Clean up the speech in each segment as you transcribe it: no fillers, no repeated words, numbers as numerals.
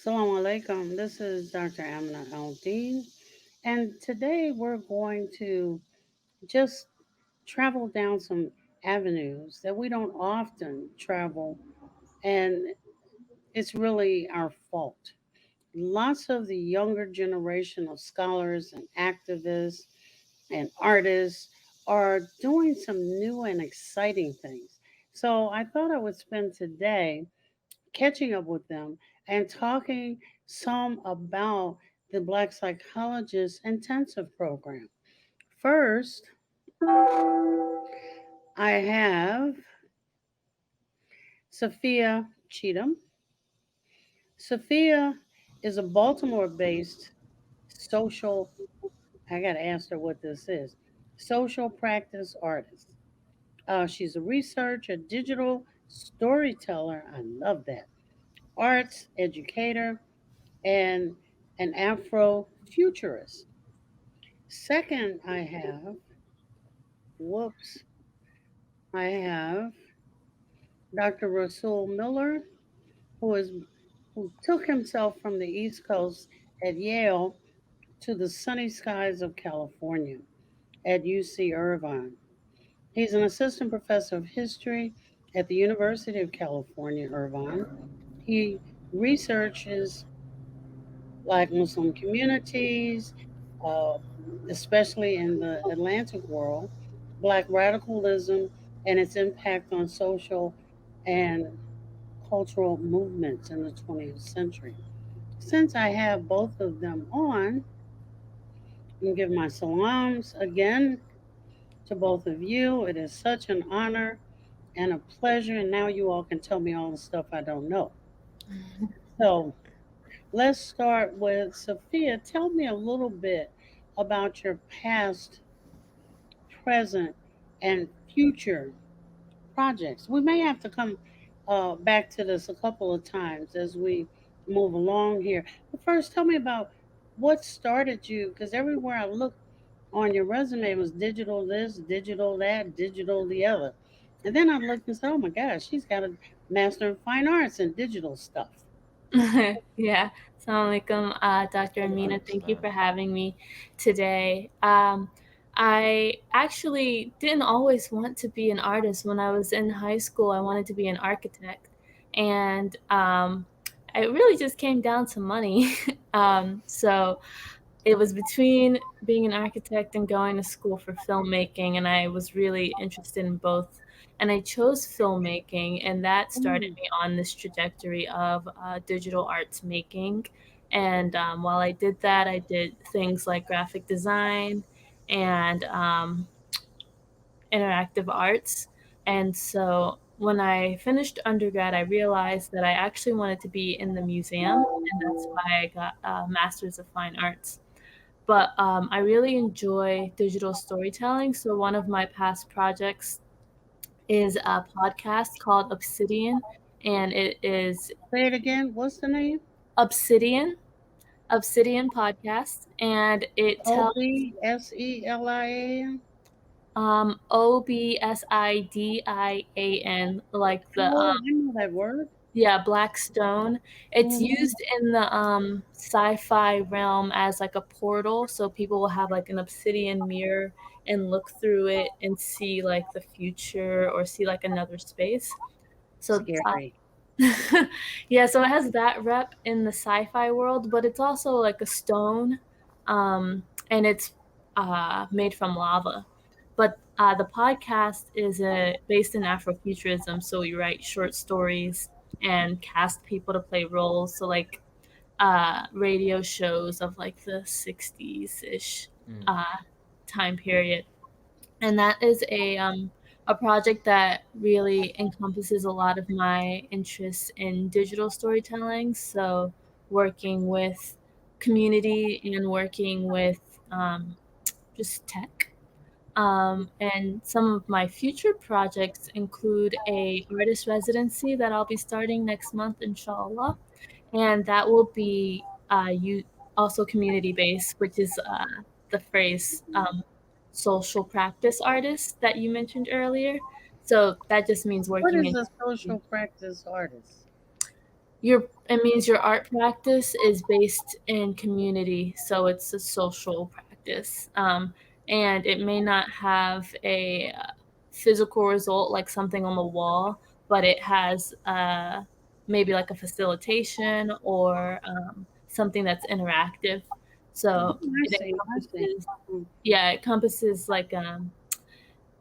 Assalamu alaikum. This is Dr. Aminah McCloud, and today we're going to just travel down some avenues that we don't often travel, and it's really our fault. Lots of the younger generation of scholars and activists and artists are doing some new and exciting things. So I thought I would spend today catching up with them and talking some about the Black Psychologist Intensive Program. First, I have Sophia Cheatham. Sophia is a Baltimore based social, I got to ask her what this is, social practice artist. She's a researcher, digital storyteller. I love that. Arts educator and an Afro futurist. Second, whoops, I have Dr. Rasul Miller, who is who took himself from the East Coast at Yale to the sunny skies of California at UC Irvine. He's an assistant professor of history at the University of California, Irvine. He researches Black Muslim communities, uh, especially in the Atlantic world, Black radicalism and its impact on social and cultural movements in the 20th century. Since I have both of them on, I'm give my salams again to both of you. It is such an honor and a pleasure, and now you all can tell me all the stuff I don't know. So let's start with Sophia. Tell me a little bit about your past, present, and future projects. We may have to come back to this a couple of times as we move along here. But first, tell me about what started you, because everywhere I looked on your resume was digital this, digital that, digital the other. And then I looked and said, oh my gosh, she's got a Master in Fine Arts in digital stuff. Yeah. Assalamu alaikum, Dr. Amina. Thank you for having me today. I actually didn't always want to be an artist. When I was in high school, I wanted to be an architect. And it really just came down to money. So it was between being an architect and going to school for filmmaking, and I was really interested in both. And I chose filmmaking, and that started Mm, me on this trajectory of digital arts making. And while I did that, I did things like graphic design and interactive arts. And so when I finished undergrad, I realized that I actually wanted to be in the museum, and that's why I got a Master's of Fine Arts. But I really enjoy digital storytelling. So one of my past projects is a podcast called Obsidian, and it is say it again. What's the name? Obsidian, Obsidian podcast, and it tells Obsidian. Obsidian, like the Oh, I know that word. yeah, black stone. It's Mm-hmm. used in the sci-fi realm as like a portal, so people will have like an obsidian mirror and look through it and see like the future or see like another space. So Scary. yeah, so it has that rep in the sci-fi world, but it's also like a stone, and it's made from lava. But the podcast is based in Afrofuturism, so we write short stories and cast people to play roles. So like radio shows of like the 60s ish uh, time period, and that is a project that really encompasses a lot of my interests in digital storytelling. So working with community and working with just tech. And some of my future projects include a artist residency that I'll be starting next month, inshallah, and that will be you also community based, which is the phrase social practice artist that you mentioned earlier. So that just means What working is in a social practice artist? it means your art practice is based in community, so it's a social practice, and it may not have a physical result like something on the wall, but it has maybe like a facilitation or something that's interactive. So I it see. I see. encompasses, Mm. yeah, it encompasses like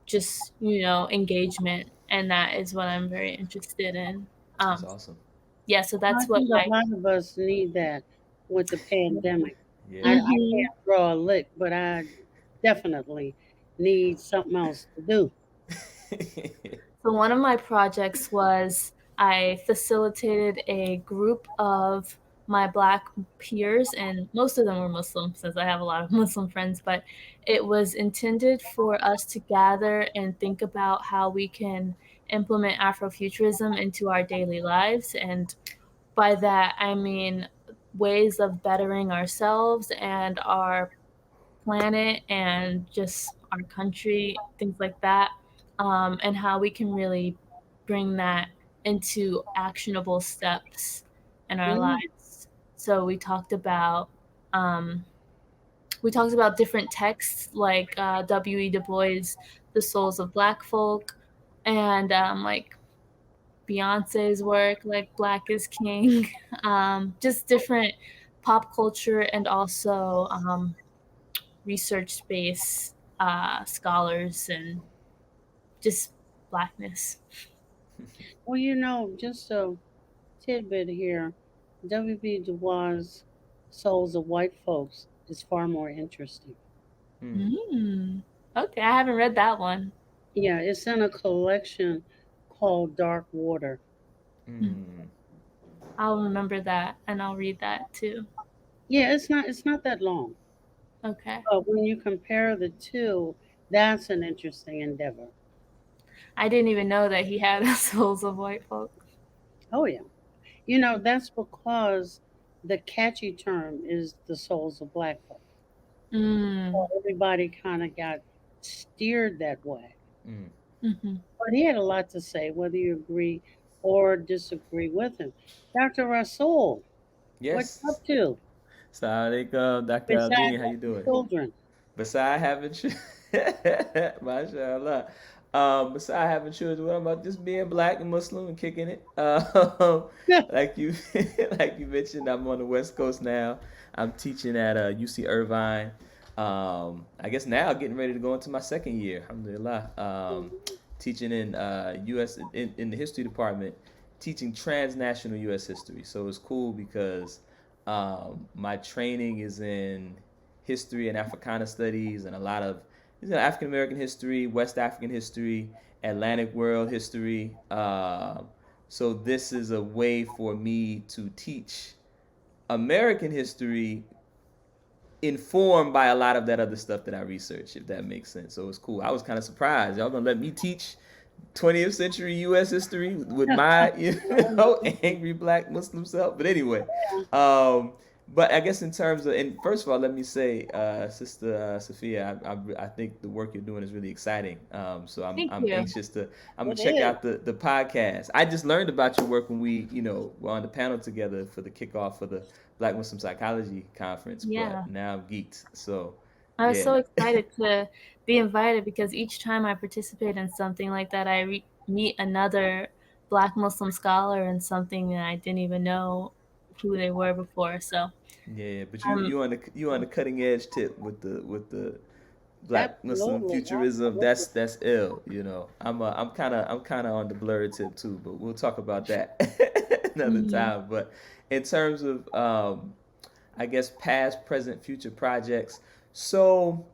just engagement, and that is what I'm very interested in. That's Um, awesome. yeah, so I that's what think a my lot of us need that with the pandemic. I Yeah. Mhm. can't draw a lick, but I definitely need something else to do. So one of my projects was I facilitated a group of my Black peers, and most of them were Muslim since I have a lot of Muslim friends, but it was intended for us to gather and think about how we can implement Afrofuturism into our daily lives. And by that, I mean ways of bettering ourselves and our planet and just our country, things like that, and how we can really bring that into actionable steps in our Mm, lives. So um, we talked about different texts like W.E. Du Bois' "The Souls of Black Folk," and like Beyonce's work, like "Black is King," just different pop culture and also research-based scholars and just blackness. well, just a tidbit here. W.B. Du Bois' Souls of White Folks is far more interesting. Mm, Mm. Okay, I haven't read that one. Yeah, it's in a collection called Dark Water. Mm. mm, I'll remember that and I'll read that too. Yeah, it's not that long. Okay. But when you compare the two, that's an interesting endeavor. I didn't even know that he had souls of white folk. Oh yeah. That's because the catchy term is the souls of black folk. So Mm. everybody kind of got steered that way. mm. Mm-hmm. But he had a lot to say, whether you agree or disagree with him. Dr. Rasul, what you up Yes. to Assalamualaikum, Dr. besides Aldeen. How you having doing? children? Beside having mashallah. Beside having children, what about just being black and Muslim and kicking it? Like you, like you mentioned, I'm on the West Coast now. I'm teaching at UC Irvine. I guess now getting ready to go into my second year. Alhamdulillah. Teaching in U.S. In the history department, teaching transnational U.S. history. So it's cool because my training is in history and Africana studies and a lot of African American history, West African history, Atlantic world history. So this is a way for me to teach American history informed by a lot of that other stuff that I researched, if that makes sense. So it's cool. I was kind of surprised. Y'all gonna let me teach 20th century U.S. history with my angry black Muslim self. But anyway, um, but I guess in terms of, and first of all, let me say, Sister Sophia, I think the work you're doing is really exciting. So Thank I'm you. anxious to I'm gonna It check is. out the podcast. I just learned about your work when we were on the panel together for the kickoff for the Black Muslim Psychology Conference. Yeah. But now I'm geeked. So I was yeah, so excited to be invited because each time I participate in something like that, meet another Black Muslim scholar and something that I didn't even know who they were before. So, yeah. But um, you on the cutting edge tip with the Black Muslim Absolutely. futurism. Absolutely. That's ill. I'm kind of on the blurred tip too, but we'll talk about that another mhm. time. But in terms of I guess past, present, future projects. So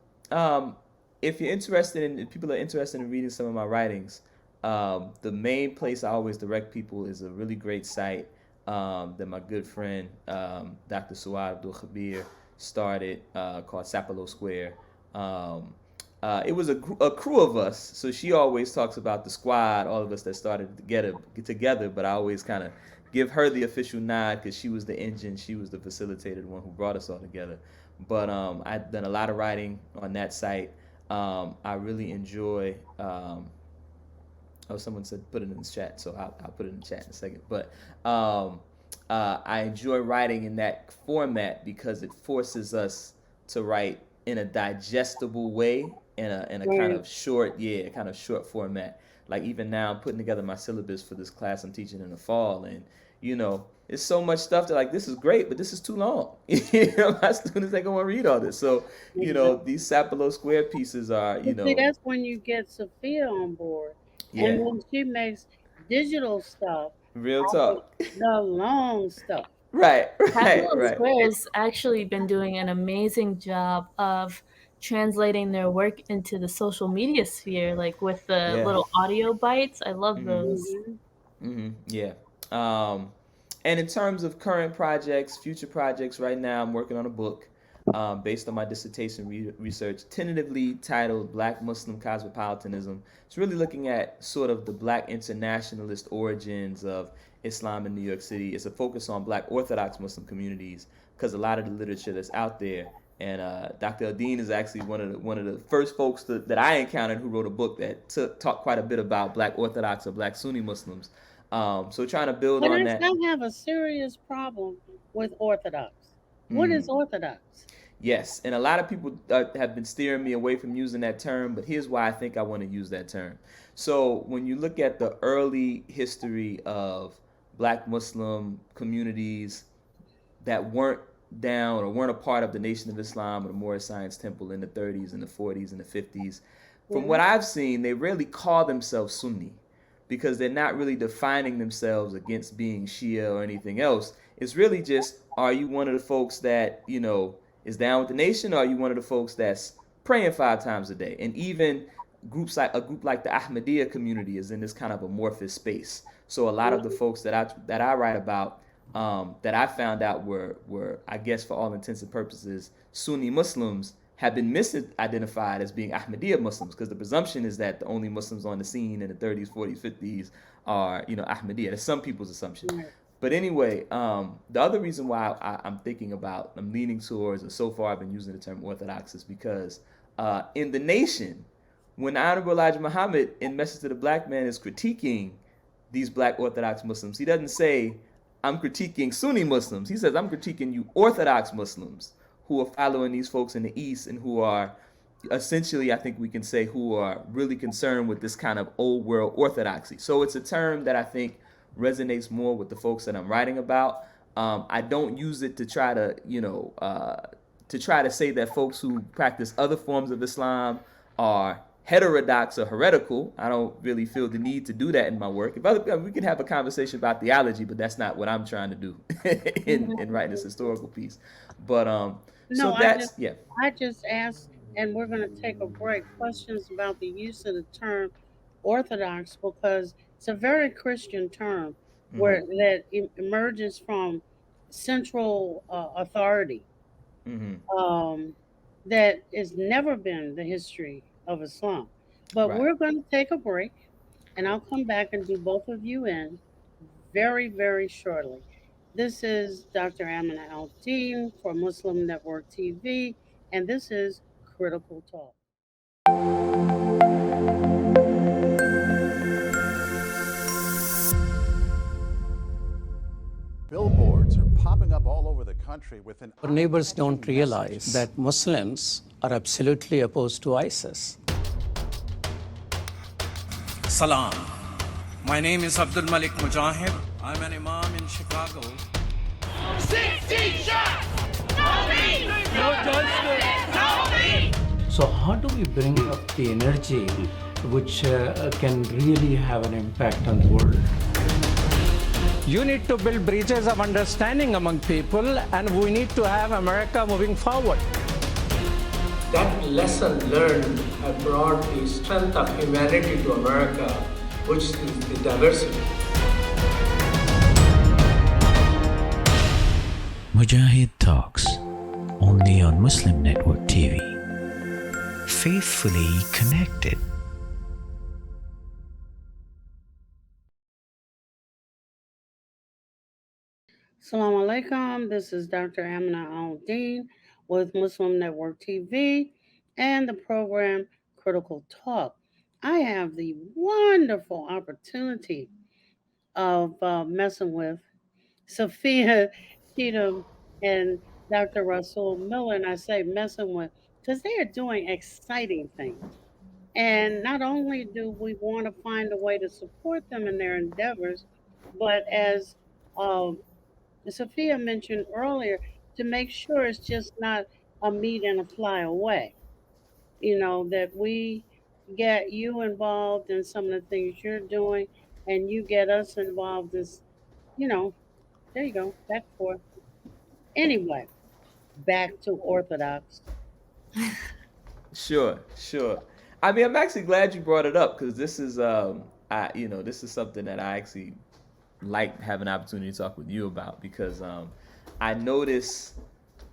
if you're interested in, if people are interested in reading some of my writings, the main place I always direct people is a really great site that my good friend Dr. Suad Abdul Khabir started called Sapelo Square. Um, it was a crew of us, so she always talks about the squad, all of us that started together. But I always kind of give her the official nod because she was the engine, she was the facilitator, the one who brought us all together. But I've done a lot of writing on that site. I really enjoy. Oh, someone said put it in the chat, so I'll put it in the chat in a second. But um, I enjoy writing in that format because it forces us to write in a digestible way, in a kind Right. of short, yeah, kind of short format. Like even now, I'm putting together my syllabus for this class I'm teaching in the fall, and it's so much stuff that like this is great, but this is too long. My students they gonna want to read all this. So Exactly. these Sapelo Square pieces are But see, that's when you get Sophia on board, and yeah, then she makes digital stuff real out of talk. the long stuff. Right, right, Capital right. Square has actually been doing an amazing job of translating their work into the social media sphere, like with the Yeah. little audio bites. I love Mhm. those. Hmm. Yeah. Um, and in terms of current projects, future projects, right now I'm working on a book based on my dissertation research, tentatively titled Black Muslim Cosmopolitanism. It's really looking at sort of the black internationalist origins of Islam in New York City. It's a focus on black Orthodox Muslim communities because a lot of the literature that's out there. And Dr. Adine is actually one of the first folks that I encountered who wrote a book that talked quite a bit about Black Orthodox or Black Sunni Muslims. So trying to build But on I that. have a serious problem with Orthodox. What is Mm, Orthodox? yes, and a lot of people have been steering me away from using that term, but here's why I think I want to use that term. So when you look at the early history of Black Muslim communities that weren't down or weren't a part of the Nation of Islam or the Moorish Science Temple in the 30s and the 40s and the 50s, from Hmm. what I've seen, they rarely call themselves Sunni because they're not really defining themselves against being Shia or anything else. It's really just, are you one of the folks that, is down with the nation, or are you one of the folks that's praying 5 times a day? And even a group like the Ahmadiyya community is in this kind of amorphous space. So a lot of the folks that I write about that I found out were I guess for all intents and purposes Sunni Muslims have been misidentified as being Ahmadiyya Muslims because the presumption is that the only Muslims on the scene in the 30s, 40s, 50s are Ahmadiyya. That's some people's assumption. Right. But anyway, the other reason why I'm leaning towards, or so far I've been using the term Orthodox, is because in the nation, when Honorable Elijah Muhammad in Message to the Black Man is critiquing these black Orthodox Muslims, he doesn't say, I'm critiquing Sunni Muslims. He says, I'm critiquing you Orthodox Muslims who are following these folks in the East and who are essentially, I think we can say, who are really concerned with this kind of old world orthodoxy. So it's a term that I think resonates more with the folks that I'm writing about. I don't use it to try to say that folks who practice other forms of Islam are heterodox or heretical. I don't really feel the need to do that in my work. We can have a conversation about theology, but that's not what I'm trying to do in writing this historical piece. But so No, I that's just yeah. I just asked, and we're going to take a break. Questions about the use of the term Orthodox because it's a very Christian term Mm-hmm. where that emerges from central authority Mm-hmm. um, that has never been the history of Islam. But Right. we're going to take a break, and I'll come back and do both of you in very, very shortly. This is Dr. Amina Al Dean for Muslim Network TV, and this is Critical Talk. Billboards are popping up all over the country with an Our neighbors eye-catching don't realize message. that Muslims are absolutely opposed to ISIS. Salam. My name is Abdul Malik Mujahid. I'm an imam in Chicago. 16 shots! No me! No justice! No me! So how do we bring up the energy which can really have an impact on the world? You need to build bridges of understanding among people, and we need to have America moving forward. That lesson learned have brought the strength of humanity to America, which is the diversity. Mujahid Talks, only on Muslim Network TV. Faithfully connected. Assalamu alaikum. This is Dr. Amina Al Dean with Muslim Network TV and the program Critical Talk. I have the wonderful opportunity of messing with Sophia Cheatham and Dr. Russell Miller, and I say messing with, because they are doing exciting things. And not only do we want to find a way to support them in their endeavors, but as um, Sophia mentioned earlier, to make sure it's just not a meet and a fly away. That we get you involved in some of the things you're doing, and you get us involved as, you know, there you go, back and forth. Anyway, back to Orthodox. Sure, sure. I mean, I'm actually glad you brought it up because this is, this is something that I actually like having an opportunity to talk with you about because I notice,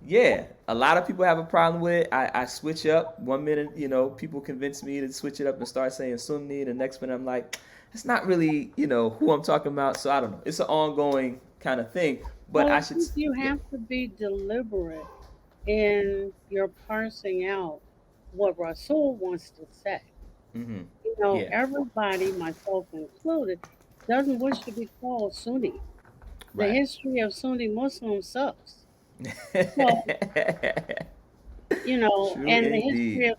yeah, a lot of people have a problem with it. I switch up 1 minute, people convince me to switch it up and start saying Sunni. The next minute I'm like, it's not really, who I'm talking about. So I don't know. It's an ongoing kind of thing. But Well, I I should, think you yeah. have to be deliberate in your parsing out what Rasul wants to say. Mm-hmm. Yeah. Everybody, myself included, doesn't wish to be called Sunni. The Right. history of Sunni Muslims sucks. So, True and the history indeed. of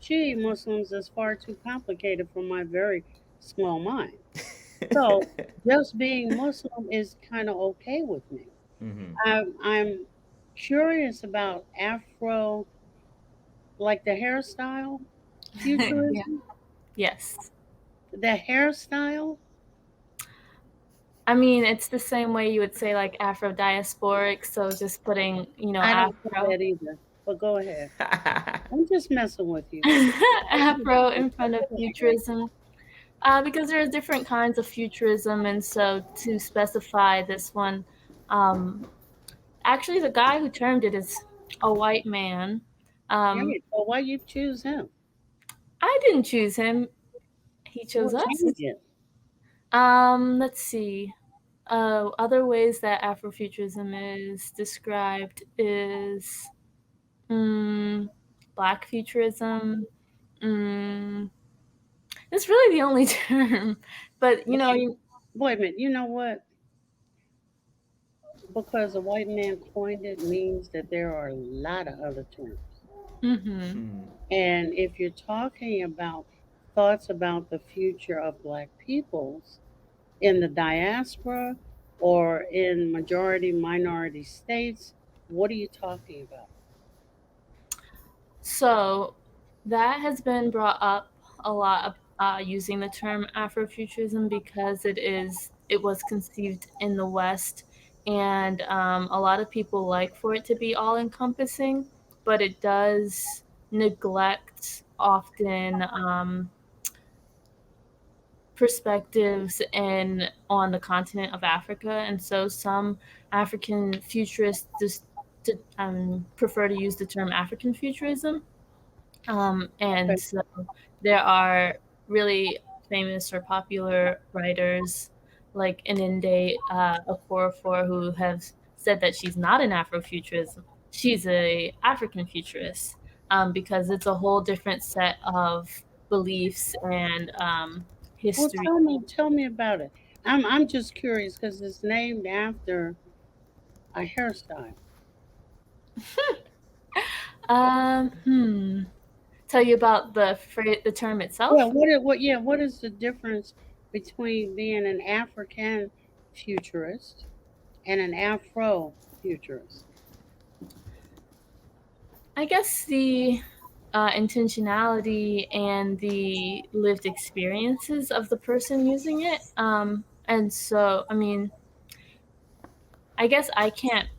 Shi'i Muslims is far too complicated for my very small mind. So, just being Muslim is kind of okay with me. Mm-hmm. I'm curious about Afro, like the hairstyle, Yeah. futurism, Yes. the hairstyle. I mean, it's the same way you would say like Afro diasporic, so just putting, I don't say Afro that either, but go ahead. I'm just messing with you. Afro in front of futurism. Because there are different kinds of futurism, and so to specify this one, um, actually the guy who termed it is a white man. Um, Right. So why you choose him? I didn't choose him; he chose Well, us. change it. Let's see. Other ways that Afrofuturism is described is Black futurism. Mm, it's really the only term, but Wait a minute. You know what? Because a white man coined it means that there are a lot of other terms. hmm Mm. And if you're talking about thoughts about the future of Black peoples in the diaspora or in majority minority states, what are you talking about? So that has been brought up a lot, using the term Afrofuturism because it was conceived in the West, and a lot of people like for it to be all encompassing, but it does neglect often perspectives in on the continent of Africa, and so some African futurists just prefer to use the term African futurism. And Okay. so there are really famous or popular writers like Ininde Okorafor who have said that she's not an Afrofuturist. She's a African futurist because it's a whole different set of beliefs and Well, history. tell me about it. I'm just curious because it's named after a hairstyle. Tell you about the term Yeah, itself. what is the difference between being an African futurist and an Afro futurist? I guess the intentionality and the lived experiences of the person using it. And so, I mean, I guess I can't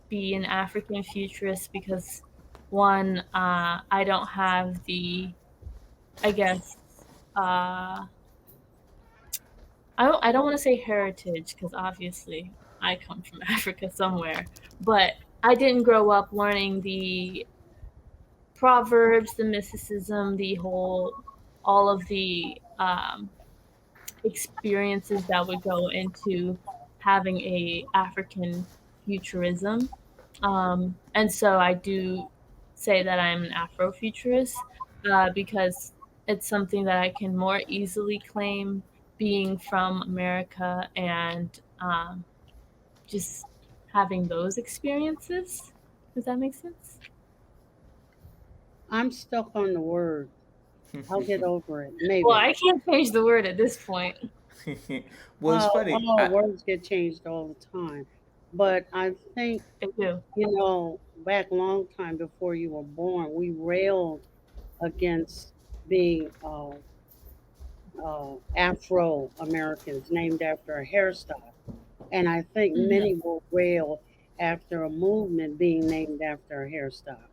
be an African futurist because one, I don't have the, I guess, I don't want to say heritage because obviously I come from Africa somewhere, but I didn't grow up learning the proverbs, the mysticism, all of the experiences that would go into having a African futurism. And so I do say that I'm an Afrofuturist because it's something that I can more easily claim being from America and just having those experiences. Does that make sense? I'm stuck on the word. I'll get over it, Well, maybe. I can't change the word at this point. Well, it's funny. Words get changed all the time. But I think, I do. back long time before you were born, we railed against being Afro Americans named after a hairstyle. And I think Hmm. many will rail after a movement being named after a hairstyle.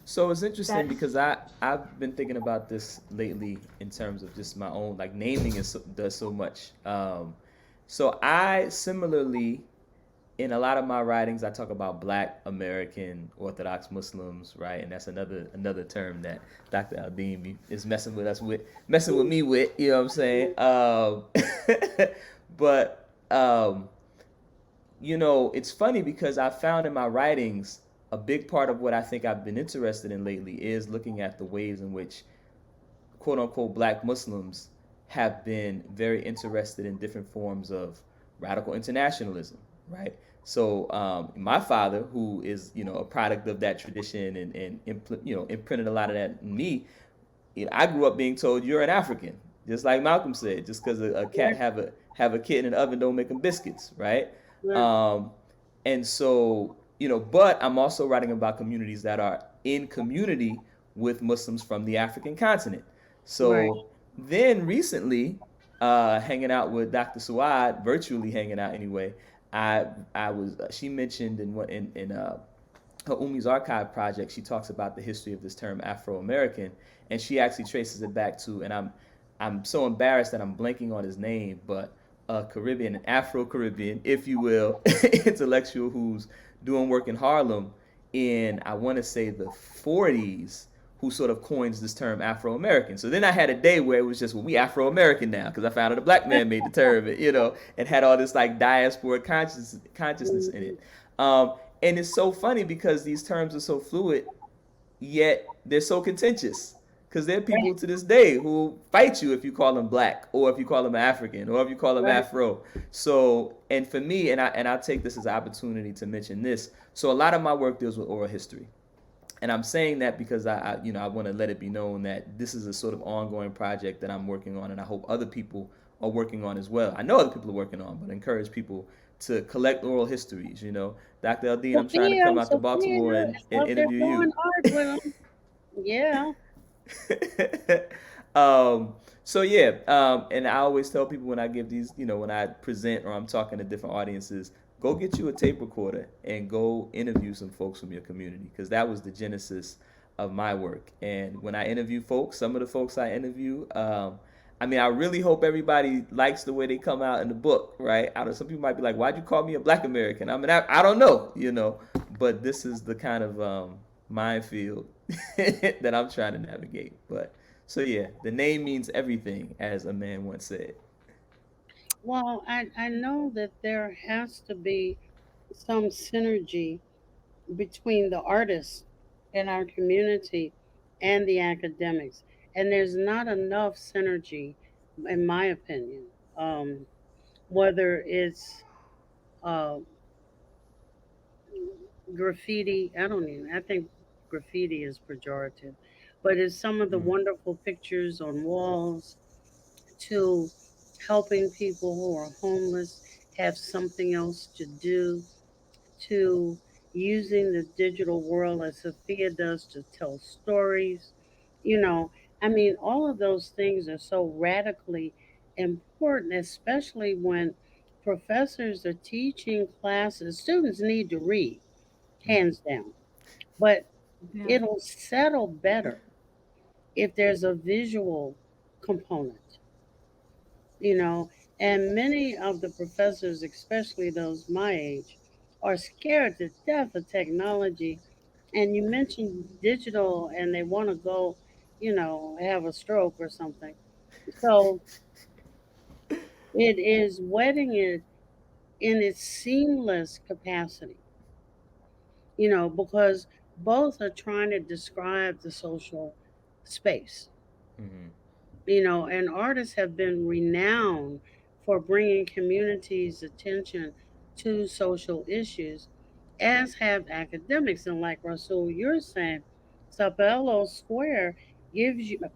So it's interesting That because I've been thinking about this lately in terms of just my own like naming does so much. So I similarly in a lot of my writings I talk about Black American Orthodox Muslims, right? And that's another term that Dr. Aldin is messing with me with. You know what I'm saying? But it's funny because I found in my writings a big part of what I think I've been interested in lately is looking at the ways in which quote unquote Black Muslims have been very interested in different forms of radical internationalism, right? So my father, who is a product of that tradition and imprinted a lot of that in me, I grew up being told you're an African, just like Malcolm said. Just because a cat Right, have a kid in an oven don't make them biscuits, right? right, Um, and so but I'm also writing about communities that are in community with Muslims from the African continent. right. So then recently, hanging out with Dr. Suad, virtually hanging out anyway. I was she mentioned in her Umi's archive project, she talks about the history of this term Afro American, and she actually traces it back to, and I'm so embarrassed that I'm blanking on his name, but a Caribbean, an Afro Caribbean, if you will, intellectual who's doing work in Harlem in I want to say the 40s, who sort of coins this term Afro American. So then I had a day where it was just, well, we Afro American now because I found out a black man made the term, and had all this like diaspora consciousness in Mhm. it. And it's so funny because these terms are so fluid, yet they're so contentious. Because there are people Right, to this day who fight you if you call them black, or if you call them African, or if you call them right. Afro. So, and for me, and I take this as an opportunity to mention this. So, a lot of my work deals with oral history, and I'm saying that because I want to let it be known that this is a sort of ongoing project that I'm working on, and I hope other people are working on as well. I know other people are working on, but I encourage people to collect oral histories. Dr. Aldin, I'm trying to come out to Sophia Baltimore is and out there interview going you. hard with them. Yeah. um, so yeah, and I always tell people when I give these, when I present or I'm talking to different audiences, go get you a tape recorder and go interview some folks from your community because that was the genesis of my work. And when I interview folks, some of the folks I interview, I mean, I really hope everybody likes the way they come out in the book, right? Some people might be like, "Why'd you call me a Black American?" I mean, I don't know, but this is the kind of minefield that I'm trying to navigate. But so yeah, the name means everything, as a man once said. Well, I know that there has to be some synergy between the artists in our community and the academics. And there's not enough synergy, in my opinion. Whether it's uh, graffiti, I think graffiti is pejorative, but it's some of the Mm-hmm. wonderful pictures on walls to helping people who are homeless have something else to do, to using the digital world as Sophia does to tell stories. You know, I mean, all of those things are so radically important, especially when professors are teaching classes. Students need to read, hands down, but yeah. it'll settle better if there's a visual component, you know. And many of the professors, especially those my age, are scared to death of technology. And you mentioned digital, and they want to go, have a stroke or something. So it is wetting it in its seamless capacity, because both are trying to describe the social space. Mm-hmm. And artists have been renowned for bringing communities' attention to social issues, as have academics. And like Rasul, you're saying, Sapelo Square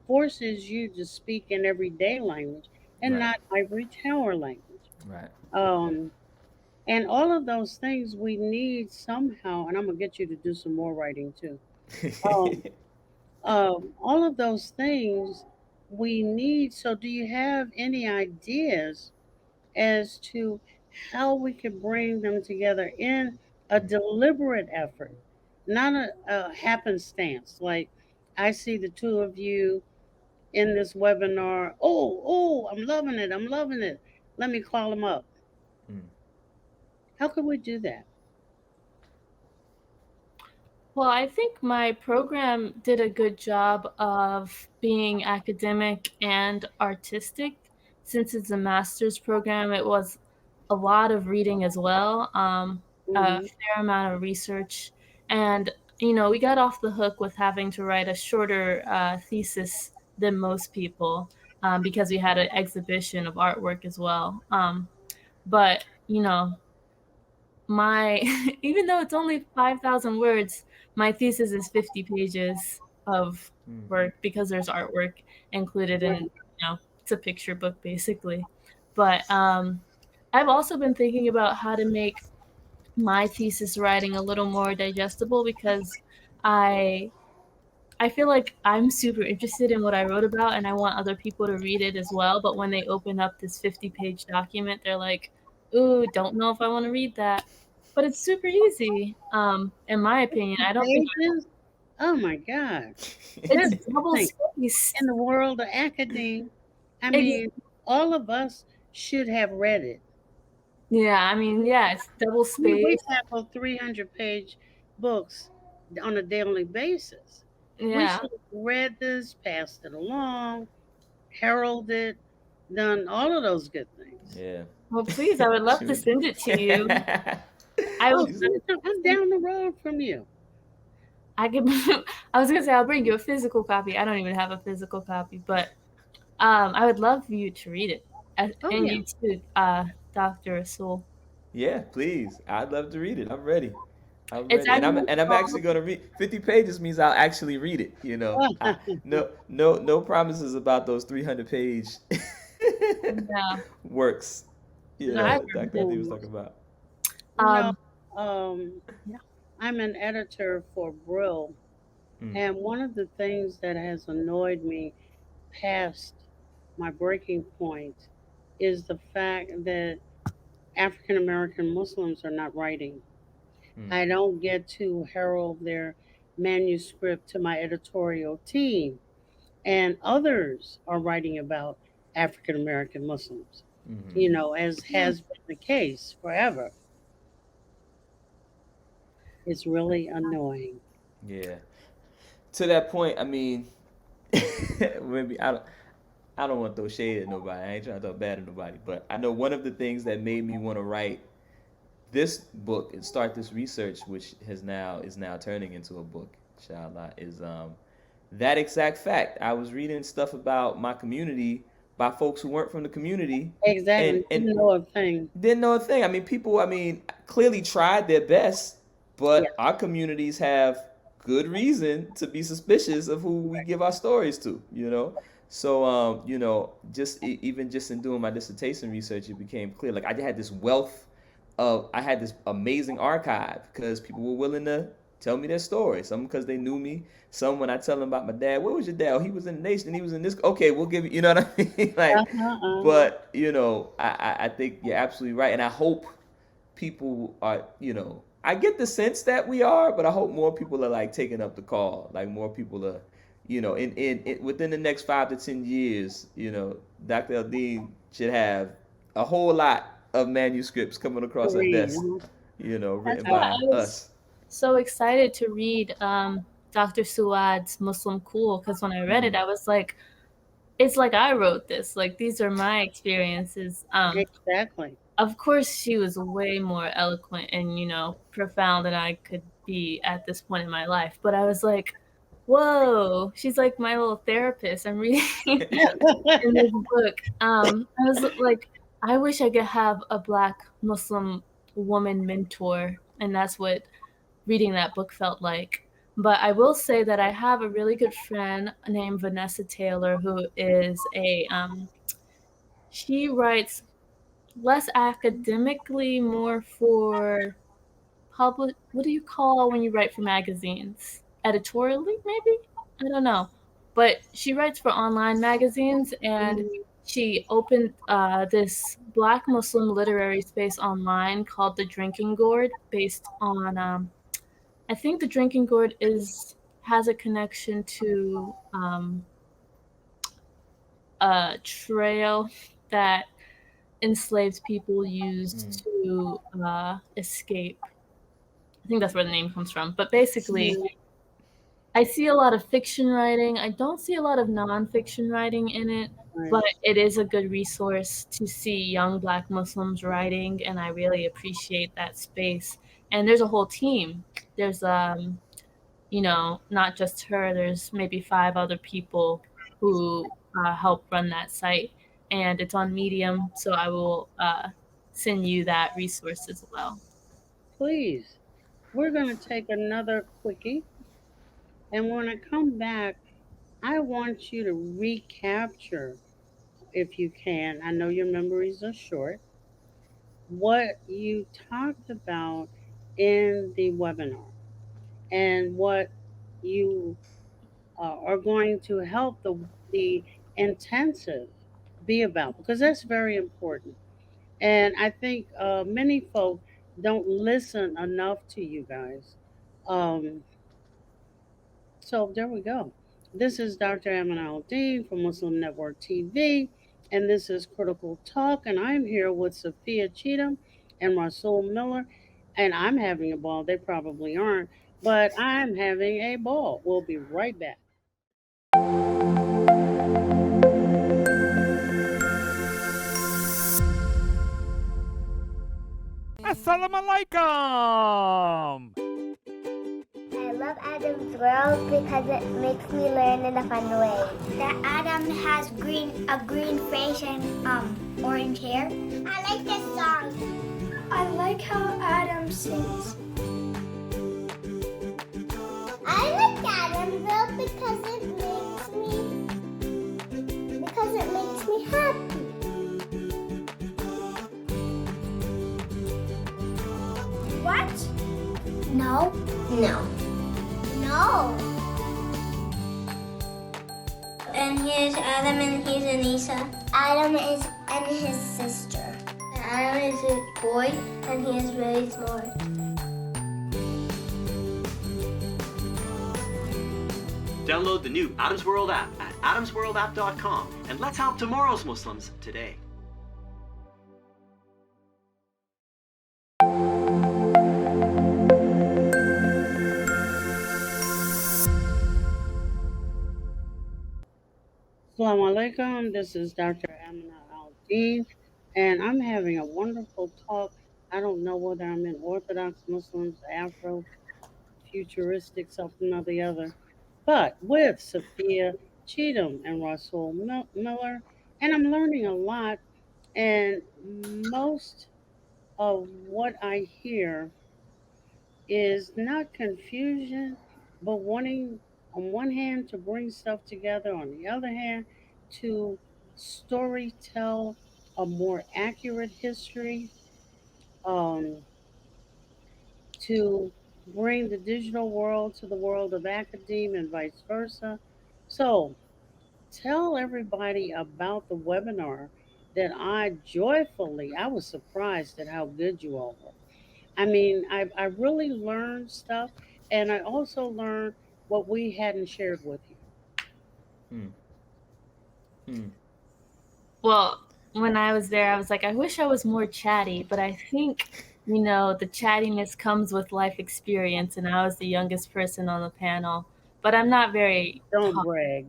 forces you to speak in everyday language and Right. not ivory tower language. Right. Um, and all of those things we need somehow, and I'm gonna get you to do some more writing too. Um, all of those things we need. So, do you have any ideas as to how we could bring them together in a deliberate effort, not a happenstance? Like, I see the two of you in this webinar. Oh, I'm loving it. I'm loving it. Let me call them up. Mm. How could we do that? Well, I think my program did a good job of being academic and artistic. Since it's a master's program, it was a lot of reading as well, a Hmm. fair amount of research. And, we got off the hook with having to write a shorter thesis than most people because we had an exhibition of artwork as well. But, my even though it's only 5,000 words, my thesis is 50 pages of Mm. work because there's artwork included in, Right. it's a picture book basically. But I've also been thinking about how to make my thesis writing a little more digestible because I I feel like I'm super interested in what I wrote about and I want other people to read it as well. But when they open up this 50-page document, they're like, ooh, don't know if I want to read that. But it's super easy, in my opinion. I don't think Pages? Oh my God. it's That's the double thing. In spaced. the world of academia, I Ex- mean, all of us should have read it. yeah, I mean, yeah, it's double We spaced. tackle 300-page books on a daily basis. We Yeah. should have read this, passed it along, heralded, done all of those good things. Yeah. Well, please, I would love to Shoot. send it to you. I Oh, would. I'm down the road from you. I could. I was gonna say I'll bring you a physical copy. I don't even have a physical copy, but I would love for you to read it, Oh, and yeah. you too, Dr. Rasul. Yeah, please. I'd love to read it. I'm ready. I'm It's ready, and I'm actually and I'm actually called. gonna read 50 pages means I'll actually read it. No promises about those 300-page Yeah. works. No, I Dr. read D it. was talking about. You know, Um. um, Yeah. I'm an editor for Brill, Mm. and one of the things that has annoyed me past my breaking point is the fact that African American Muslims are not writing. Mm. I don't get to herald their manuscript to my editorial team, and others are writing about African American Muslims, Hmm. as has been the case forever. It's really annoying. Yeah. To that point, I mean, maybe I don't want to throw shade at nobody. I ain't trying to talk bad at nobody, but I know one of the things that made me want to write this book and start this research, which is now turning into a book, inshallah, is that exact fact. I was reading stuff about my community by folks who weren't from the community, and Exactly. and Didn't know a thing. didn't know a thing. I mean, people, clearly tried their best, Yeah. but our communities have good reason to be suspicious of who we give our stories to. So, even just in doing my dissertation research, it became clear. Like, I had this amazing archive because people were willing to tell me their story. Some because they knew me. Some when I tell them about my dad. Where was your dad? Oh, he was in the nation. He was in this. Okay, we'll give you. You know what I mean? Like, Uh-huh, uh-huh. but I think you're absolutely right, and I hope people are. I get the sense that we are, but I hope more people are like taking up the call. Like more people are, in within the next 5 to 10 years, Dr. Eldine should have a whole lot of manuscripts coming To across our read. desk, That's written why by I was us. so excited to read Dr. Suad's Muslim Cool because when I read it, Mm. I was like, it's like I wrote this. Like these are my experiences. Exactly. Of course, she was way more eloquent and profound than I could be at this point in my life. But I was like, whoa, she's like my little therapist. I'm reading in this book. I was like, I wish I could have a Black Muslim woman mentor, and that's what reading that book felt like. But I will say that I have a really good friend named Vanessa Taylor who is she writes less academically, more for public. What do you call when you write for magazines? Editorially, maybe? I don't know. But she writes for online magazines, and she opened this Black Muslim literary space online called The Drinking Gourd, based on I think The Drinking Gourd has a connection to a trail that enslaved people used to escape. I think that's where the name comes from. But basically, I see a lot of fiction writing. I don't see a lot of nonfiction writing in it, but it is a good resource to see young Black Muslims writing, and I really appreciate that space. And there's a whole team. There's not just her. There's maybe 5 other people who help run that site, and it's on Medium. So I will send you that resource as well. Please. We're going to take another quickie. And when I come back, I want you to recapture, if you can. I know your memories are short. What you talked about in the webinar and what you are going to help the intensive be about, because that's very important. And I think many folk don't listen enough to you guys. Um, so there we go. This is Dr. Aminah from Muslim Network TV, and this is Critical Talk. And I'm here with Sophia Cheatham and Rasul Miller, and I'm having a ball. They probably aren't, but I'm having a ball. We'll be right back. Assalamu alaikum! I love Adam's World because it makes me learn in a fun way. That Adam has a green face and orange hair. I like this song. I like how Adam sings. I like Adam's World because it makes me happy. What? No. No. No. And here's Adam and here's Anissa. Adam is and his sister. Adam is a boy and he is really smart. Download the new Adam's World app at adamsworldapp.com and let's help tomorrow's Muslims today. Assalamu alaikum. This is Dr. Aminah and I'm having a wonderful talk. I don't know whether I'm in Orthodox Muslims, Afro, Futuristic, something or the other, but with Sophia Cheatham and Rasul Miller, and I'm learning a lot. And most of what I hear is not confusion, but wanting, on one hand, to bring stuff together, on the other hand, to story tell a more accurate history, um, to bring the digital world to the world of academia and vice versa. So tell everybody about the webinar that I was surprised at how good you all were. I mean, I really learned stuff, and I also learned what we hadn't shared with you. Well, when I was there, I was like, I wish I was more chatty, but I think, the chattiness comes with life experience, and I was the youngest person on the panel. But I'm not very... Don't brag.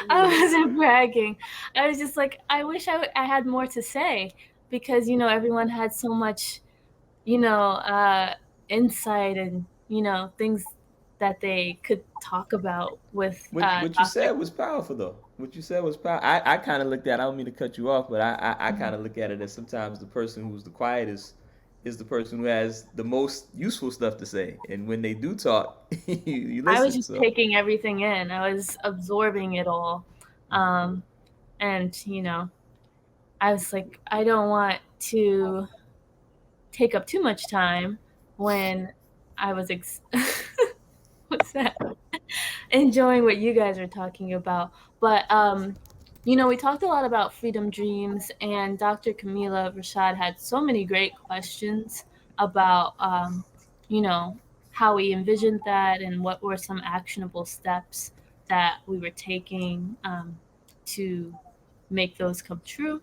I wasn't bragging. I was just like, I wish I had more to say, because, everyone had so much, insight and, things that they could talk about with What you said was powerful though. What you said was powerful. I kind of looked at. I don't mean to cut you off, but I kind of look at it as sometimes the person who's the quietest is the person who has the most useful stuff to say, and when they do talk, you listen. I was just taking everything in. I was absorbing it all, and I was like, I don't want to take up too much time when I was what's that? Enjoying what you guys are talking about. But we talked a lot about freedom dreams, and Dr. Camila Rashad had so many great questions about how we envisioned that and what were some actionable steps that we were taking to make those come true.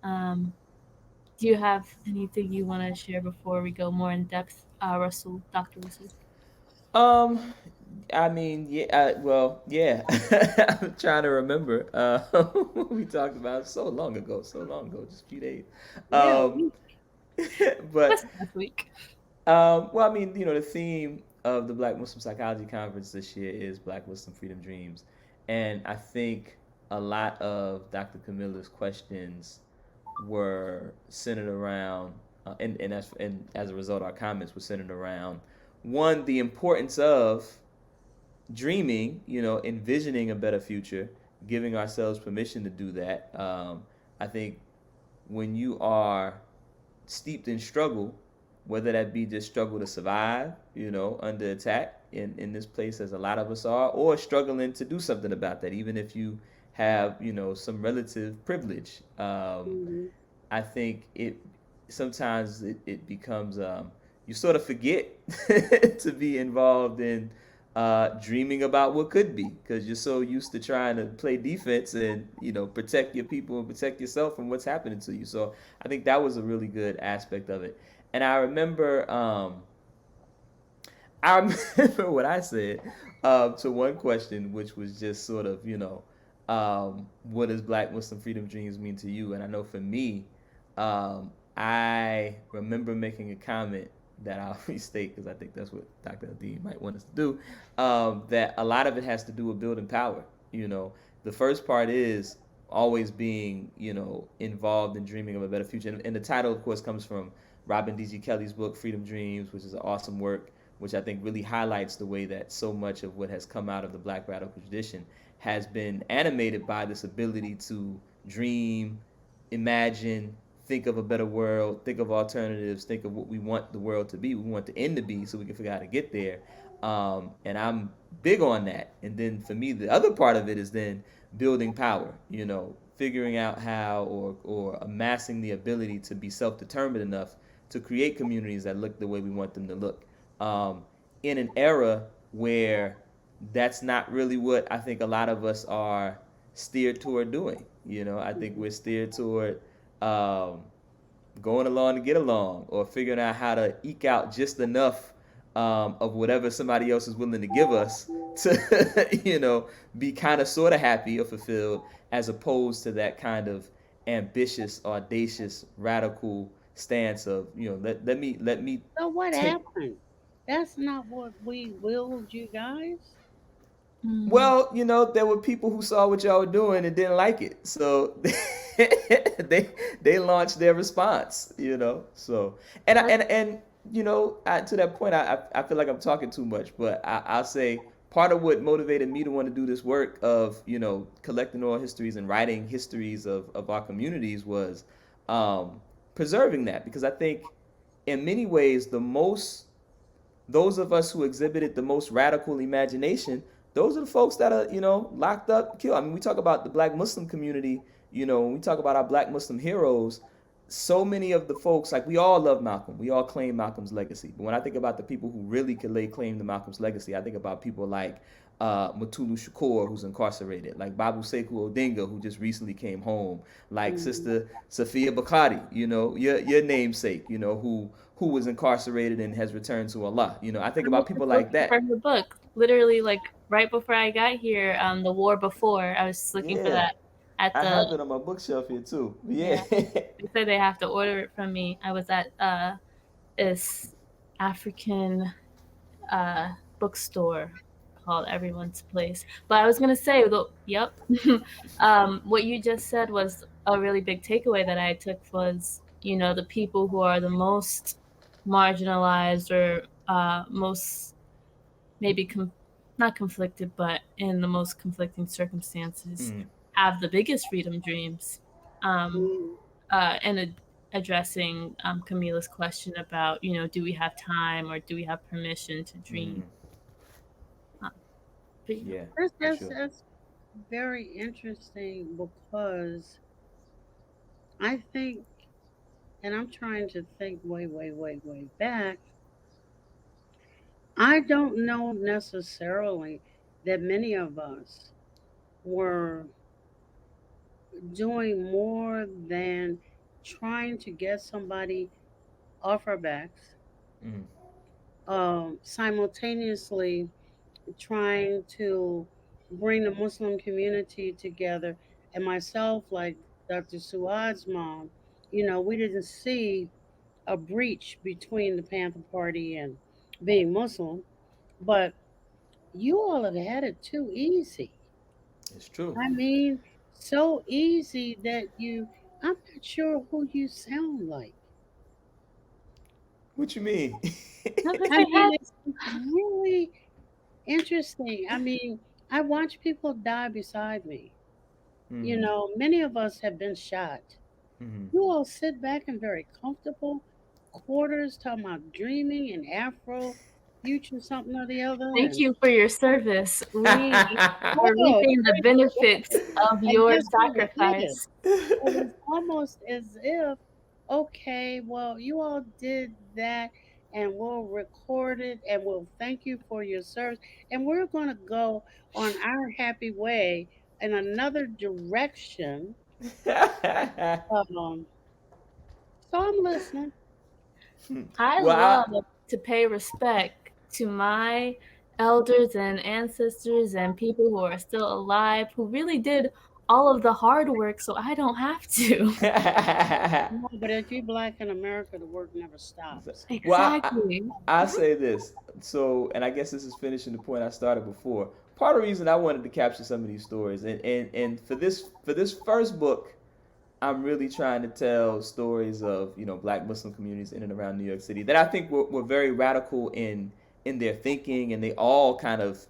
Do you have anything you want to share before we go more in depth, Russell, Dr. Russell? I mean, yeah. Well, yeah. I'm trying to remember. We talked about it so long ago, just a few days. But last week. Well, I mean, the theme of the Black Muslim Psychology Conference this year is Black Muslim Freedom Dreams, and I think a lot of Dr. Camilla's questions were centered around, and as a result, our comments were centered around one, the importance of dreaming, envisioning a better future, giving ourselves permission to do that. I think when you are steeped in struggle, whether that be just struggle to survive, under attack in this place as a lot of us are, or struggling to do something about that, even if you have, some relative privilege. I think sometimes it becomes, you sort of forget to be involved in dreaming about what could be, because you're so used to trying to play defense and protect your people and protect yourself from what's happening to you. So I think that was a really good aspect of it. And I remember what I said to one question, which was just sort of what does Black Muslim Freedom Dreams mean to you? And I know for me, I remember making a comment that I'll restate because I think that's what Dr. D might want us to do, that a lot of it has to do with building power. The first part is always being, involved in dreaming of a better future. And the title, of course, comes from Robin D.G. Kelly's book, Freedom Dreams, which is an awesome work, which I think really highlights the way that so much of what has come out of the Black radical tradition has been animated by this ability to dream, imagine, think of a better world, think of alternatives, think of what we want the world to be, we want the end to be, so we can figure out how to get there. And I'm big on that. And then for me, the other part of it is then building power, figuring out how or amassing the ability to be self-determined enough to create communities that look the way we want them to look. In an era where that's not really what I think a lot of us are steered toward doing. I think we're steered toward going along to get along, or figuring out how to eke out just enough of whatever somebody else is willing to give us to, be kind of sort of happy or fulfilled, as opposed to that kind of ambitious, audacious, radical stance of, let me. So what happened? That's not what we willed, you guys. Well, there were people who saw what y'all were doing and didn't like it, so they launched their response. So and to that point, I feel like I'm talking too much, but I'll say part of what motivated me to want to do this work of collecting oral histories and writing histories of our communities was preserving that, because I think in many ways those of us who exhibited the most radical imagination, those are the folks that are, locked up, killed. I mean, we talk about the Black Muslim community, when we talk about our Black Muslim heroes, so many of the folks, like, we all love Malcolm. We all claim Malcolm's legacy. But when I think about the people who really could lay claim to Malcolm's legacy, I think about people like Mutulu Shakur, who's incarcerated, like Babu Sekou Odinga, who just recently came home, like Sister Sophia Bakari, your namesake, who was incarcerated and has returned to Allah. I think about people like that. For the book, literally, like right before I got here, the war before, I was looking for that at the. I have it on my bookshelf here too. Yeah. They said they have to order it from me. I was at this African bookstore called Everyone's Place. But I was gonna say, though, yep, what you just said was a really big takeaway that I took was, the people who are the most marginalized or most maybe not conflicted, but in the most conflicting circumstances, have the biggest freedom dreams. And addressing Camila's question about, do we have time or do we have permission to dream? Yeah, for That's, sure. that's very interesting because I think, and I'm trying to think way, way, way, way back. I don't know necessarily that many of us were doing more than trying to get somebody off our backs, Mm. simultaneously trying to bring the Muslim community together. And myself, like Dr. Suad's mom, we didn't see a breach between the Panther Party and being Muslim, but you all have had it too easy. It's true. I mean, so easy that I'm not sure who you sound like. What you mean? I mean, it's really interesting. I mean, I watch people die beside me. Mm-hmm. Many of us have been shot. Mm-hmm. You all sit back in very comfortable quarters talking about dreaming and Afro, future something or the other. Thank And you for your service. We are oh, reaping the benefits of and your guess what we did? sacrifice. It was almost as if, okay, well, you all did that, and we'll record it, and we'll thank you for your service, and we're going to go on our happy way in another direction. Um, so I'm listening. I Well, love to pay respect to my elders and ancestors and people who are still alive who really did all of the hard work so I don't have to. No, but if you're black in America, the work never stops. well, Exactly. I say this. So, and I guess this is finishing the point I started before. Part of the reason I wanted to capture some of these stories, and for this first book, I'm really trying to tell stories of Black Muslim communities in and around New York City that I think were very radical in their thinking, and they all kind of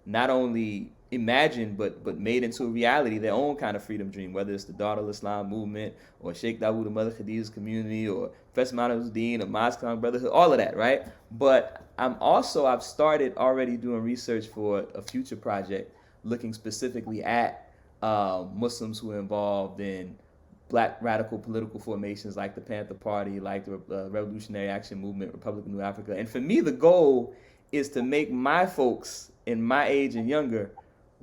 not only imagined but made into a reality their own kind of freedom dream, whether it's the Darul Islam movement or Sheikh Dawood and Mother Khadijah's community or Professor Manazuddin or Moscow Brotherhood, all of that, right? But I've started already doing research for a future project looking specifically at Muslims who are involved in Black radical political formations like the Panther Party, like the Revolutionary Action Movement, Republic of New Africa. And for me, the goal is to make my folks in my age and younger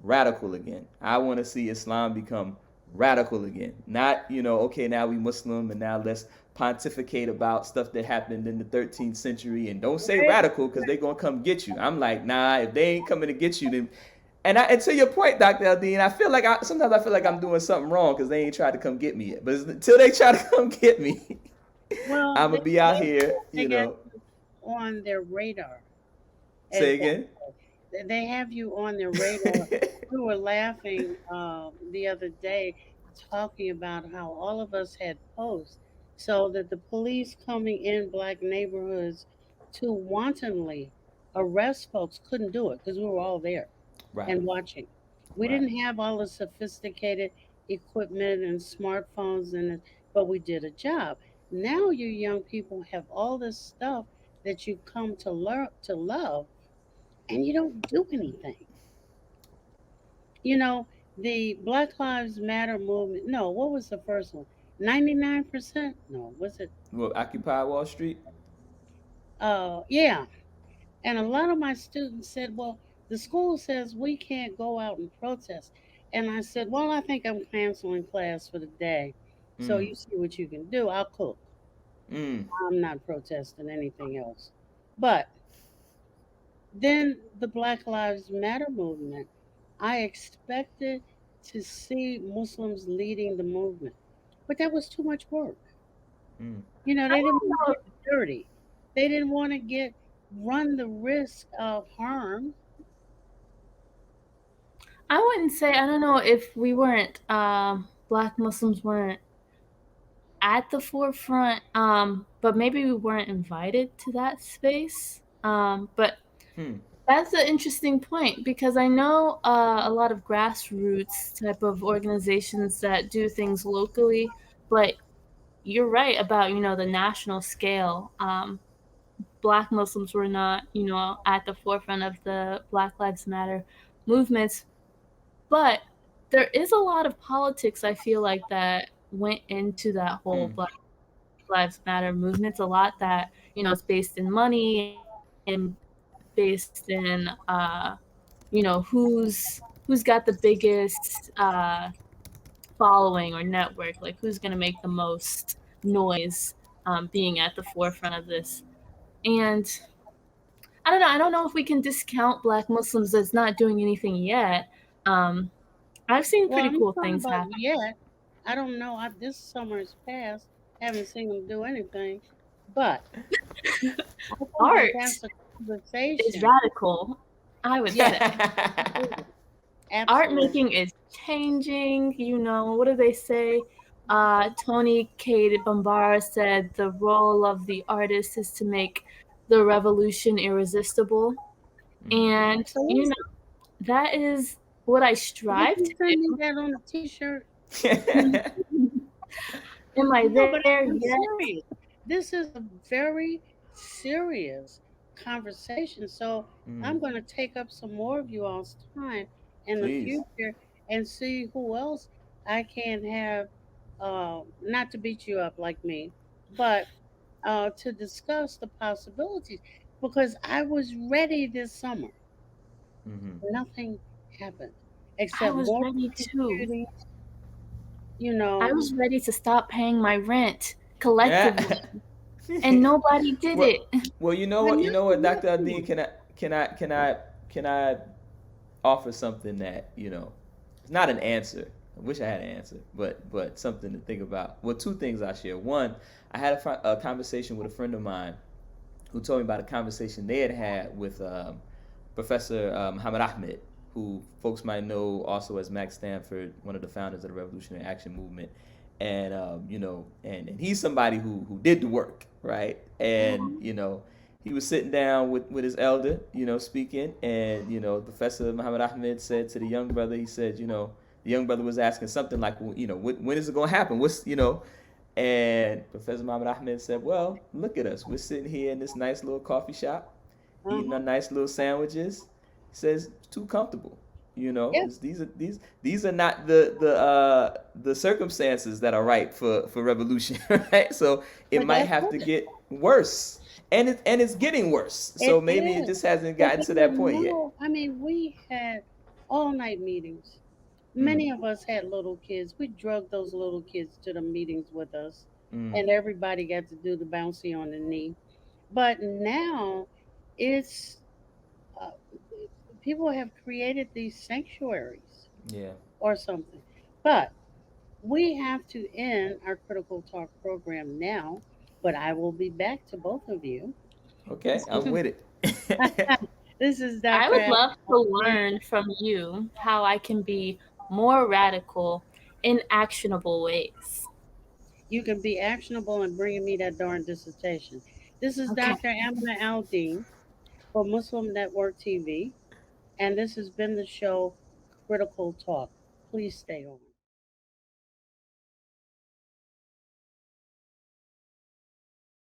radical again. I want to see Islam become radical again. Not, okay, now we Muslim and now let's pontificate about stuff that happened in the 13th century and don't say radical because they're going to come get you. I'm like, nah, if they ain't coming to get you, then and to your point, Dr. Aldine, I feel like sometimes I feel like I'm doing something wrong because they ain't tried to come get me yet. But until they try to come get me, Well, I'm gonna be out here, they got you on their radar. Say again. They have you on their radar. We were laughing the other day, talking about how all of us had posts, so that the police coming in black neighborhoods to wantonly arrest folks couldn't do it because we were all there Right. and watching. We Right. didn't have all the sophisticated equipment and smartphones, but we did a job. Now you young people have all this stuff that you come to learn to love, and you don't do anything. You know, the Black Lives Matter movement. No, what was the first one? 99%? No, was it? Well, Occupy Wall Street. Yeah. And a lot of my students said, well, the school says we can't go out and protest. And I said, well, I think I'm canceling class for the day. So Mm. you see what you can do. I'll cook. Mm. I'm not protesting anything else. But then the Black Lives Matter movement, I expected to see Muslims leading the movement, but that was too much work. Mm. They didn't want to get dirty. They didn't want to get run the risk of harm. I wouldn't say, I don't know if we weren't, Black Muslims weren't at the forefront, but maybe we weren't invited to that space. But that's an interesting point because I know a lot of grassroots type of organizations that do things locally, but you're right about, the national scale. Black Muslims were not, at the forefront of the Black Lives Matter movements, but there is a lot of politics I feel like that went into that whole Black Lives Matter movement. It's a lot that, it's based in money and based in who's got the biggest following or network, like who's gonna make the most noise being at the forefront of this. And I don't know if we can discount Black Muslims as not doing anything yet. I've seen Well, pretty I'm cool talking things about happen. yet. I don't know. This summer is past. Haven't seen them do anything. But I think Art that's a is conversation. radical, I would say. Absolutely. Art Absolutely. making is changing, what do they say? Tony K. Bambara said the role of the artist is to make the revolution irresistible. And, Absolutely. that is what I Would strive you to send me do. that on a T-shirt? Am I No, but there I'm yet? serious. This is a very serious conversation. So I'm going to take up some more of you all's time in the Please. future and see who else I can have, not to beat you up like me, but to discuss the possibilities because I was ready this summer. Nothing happened I except was more ready police too. shootings, you I know. was ready to stop paying my rent collectively, Yeah. and nobody did well, it. well, you know But what? You know what, nothing Dr. Adine, happened. can I offer something that, it's not an answer. I wish I had an answer, but something to think about. Well, two things I share. One, I had a conversation with a friend of mine who told me about a conversation they had with Professor Muhammad Ahmed, who folks might know also as Max Stanford, one of the founders of the Revolutionary Action Movement. And and he's somebody who did the work, right? And he was sitting down with his elder, speaking, and Professor Muhammad Ahmed said to the young brother, he said, the young brother was asking something like, well, when is it going to happen? And Professor Muhammad Ahmed said, well, look at us. We're sitting here in this nice little coffee shop, eating our nice little sandwiches. He says, it's too comfortable. Yeah. These are not the circumstances that are right for revolution, right? So it But might that's have to it. get worse. And it's getting worse. So It maybe it is. just hasn't But gotten they to that didn't point yet. know. I mean, we had all night meetings. Mm, Many of us had little kids. We drugged those little kids to the meetings with us, mm, and everybody got to do the bouncy on the knee. But now it's uh, people have created these sanctuaries yeah. or something. But we have to end our Critical Talk program now, but I will be back to both of you. Okay, This I'm is, with it. this is I Dr. would love to Aminah. learn from you how I can be more radical in actionable ways. You can be actionable in bringing me that darn dissertation. This is Okay. Dr. Amina Aldeen for Muslim Network TV, and this has been the show Critical Talk. Please stay on.